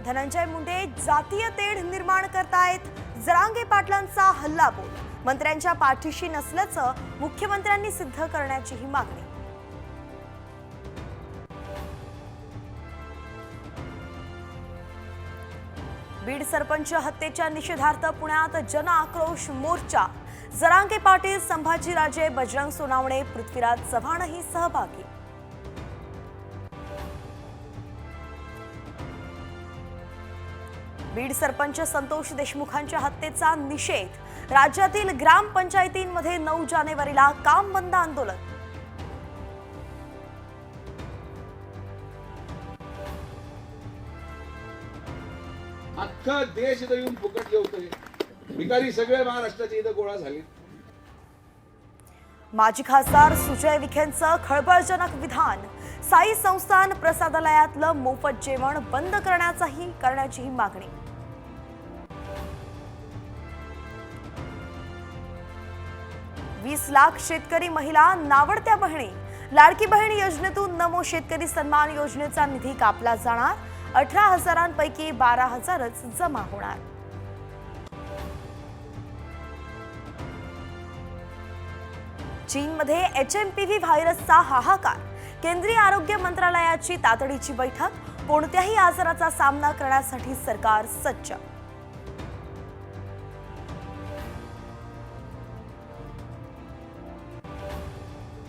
धनंजय मुंडे जातीय तेढ निर्माण करतायत. जरांगे पाटलांचा हल्लाबोल. मंत्र्यांच्या पाठीशी नसल्याचं मुख्यमंत्र्यांनी सिद्ध करण्याची ही मागणी. बीड सरपंच हत्येच्या निषेधार्थ पुण्यात जन आक्रोश मोर्चा. जरांगे पाटील, संभाजीराजे, बजरंग सोनावणे, पृथ्वीराज चव्हाणही सहभागी. बीड सरपंच संतोष देशमुखांच्या हत्येचा निषेध. राज्यातील ग्रामपंचायतींमध्ये 9 जानेवारीला काम बंद आंदोलन. अख्खा देश इथं येऊन फुकट जेवतोय. भिकारी सगळे महाराष्ट्राचे इथं गोळा झाले. माजी खासदार सुजय विखेंचं खळबळजनक विधान. साई संस्थान प्रसादालयातलं मोफत जेवण बंद करण्याची ही मागणी. वीस लाख शेतकरी महिला नावडत्या बहिणी. लाडकी बहीण योजनेतून नमो शेतकरी सन्मान योजनेचा निधी कापला जाणार. 18,000पैकी 12,000च जमा होणार. चीनमध्ये HMPV व्हायरसचा हाहाकार. केंद्रीय आरोग्य मंत्रालयाची तातडीची बैठक. कोणत्याही आजाराचा सामना करण्यासाठी सरकार सज्ज.